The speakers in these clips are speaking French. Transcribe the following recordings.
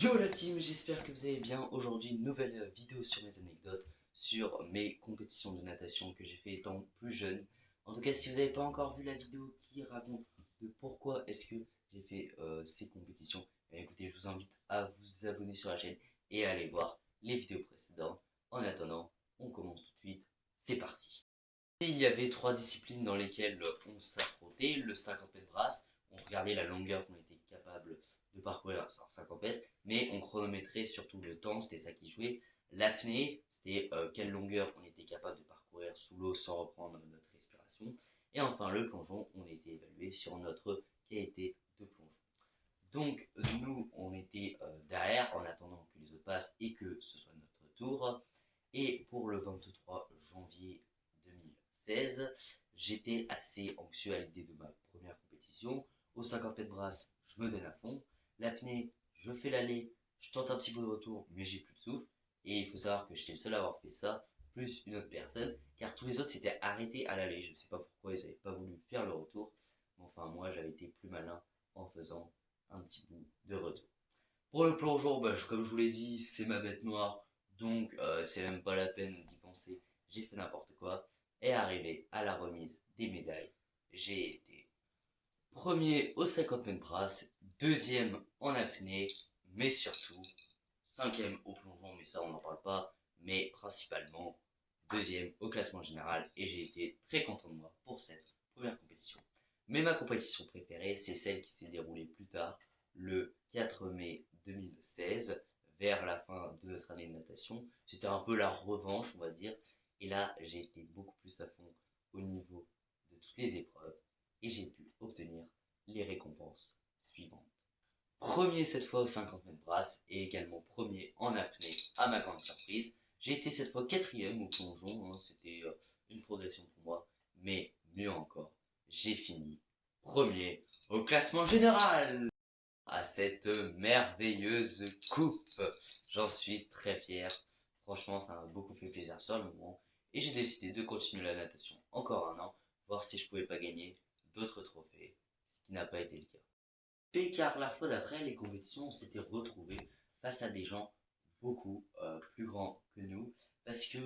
Yo la team, j'espère que vous allez bien. Aujourd'hui, une nouvelle vidéo sur mes anecdotes, sur mes compétitions de natation que j'ai fait étant plus jeune. En tout cas, si vous n'avez pas encore vu la vidéo qui raconte de pourquoi est-ce que j'ai fait ces compétitions, écoutez, je vous invite à vous abonner sur la chaîne et à aller voir les vidéos précédentes. En attendant, on commence tout de suite. C'est parti. Il y avait trois disciplines dans lesquelles on s'affrontait. Le 50 mètres brasse, on regardait la longueur qu'on était capable de parcourir sur 50 mètres, mais on chronométrait surtout le temps, c'était ça qui jouait. L'apnée, c'était quelle longueur on était capable de parcourir sous l'eau sans reprendre notre respiration. Et enfin le plongeon, on était évalué sur notre qualité de plongeon. Donc nous, on était derrière en attendant que les autres passent et que ce soit notre tour. Et pour le 23 janvier 2016, j'étais assez anxieux à l'idée de ma première compétition. Au 50 mètres brasse, je me donne à fond. L'apnée, je fais l'aller, je tente un petit peu de retour, mais j'ai plus de souffle. Et il faut savoir que j'étais le seul à avoir fait ça, plus une autre personne, car tous les autres s'étaient arrêtés à l'aller. Je ne sais pas pourquoi ils n'avaient pas voulu faire le retour. Mais enfin, moi, j'avais été plus malin en faisant un petit bout de retour. Pour le plongeon, comme je vous l'ai dit, c'est ma bête noire, donc c'est même pas la peine d'y penser. J'ai fait n'importe quoi. Et arrivé à la remise des médailles, j'ai été premier au 50 mètres brasse, deuxième en apnée, mais surtout cinquième au plongeon, mais ça on n'en parle pas, mais principalement deuxième au classement général, et j'ai été très content de moi pour cette première compétition. Mais ma compétition préférée, c'est celle qui s'est déroulée plus tard, le 4 mai 2016, vers la fin de notre année de natation. C'était un peu la revanche, on va dire, et là j'ai été beaucoup plus à fond au niveau de toutes les épreuves, et j'ai pu obtenir les récompenses suivantes. Premier cette fois au 50 mètres brasse et également premier en apnée à ma grande surprise. J'ai été cette fois quatrième au plongeon, hein, c'était une progression pour moi, mais mieux encore, j'ai fini premier au classement général à cette merveilleuse coupe. J'en suis très fier, franchement ça m'a beaucoup fait plaisir sur le moment et j'ai décidé de continuer la natation encore un an, voir si je pouvais pas gagner d'autres trophées, ce qui n'a pas été le cas. Car la fois d'après, les compétitions, on s'était retrouvés face à des gens beaucoup plus grands que nous, parce que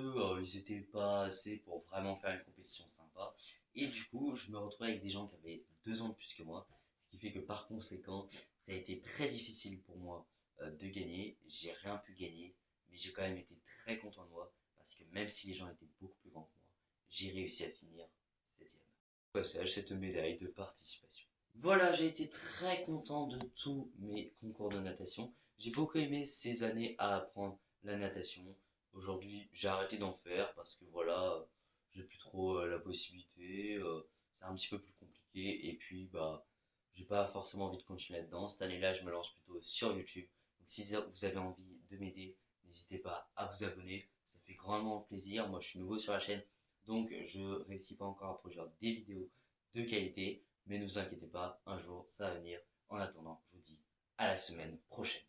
ils n'étaient pas assez pour vraiment faire une compétition sympa. Et du coup, je me retrouvais avec des gens qui avaient 2 ans de plus que moi, ce qui fait que par conséquent, ça a été très difficile pour moi de gagner. J'ai rien pu gagner, mais j'ai quand même été très content de moi, parce que même si les gens étaient beaucoup plus grands que moi, j'ai réussi à finir 7ème. Passage cette médaille de participation. Voilà, j'ai été très content de tous mes concours de natation. J'ai beaucoup aimé ces années à apprendre la natation. Aujourd'hui, j'ai arrêté d'en faire parce que voilà, j'ai plus trop la possibilité. C'est un petit peu plus compliqué. Et puis, j'ai pas forcément envie de continuer là-dedans. Cette année-là, je me lance plutôt sur YouTube. Donc, si vous avez envie de m'aider, n'hésitez pas à vous abonner. Ça fait grandement plaisir. Moi, je suis nouveau sur la chaîne. Donc, je réussis pas encore à produire des vidéos de qualité. Mais ne vous inquiétez pas, un jour ça va venir. En attendant, je vous dis à la semaine prochaine.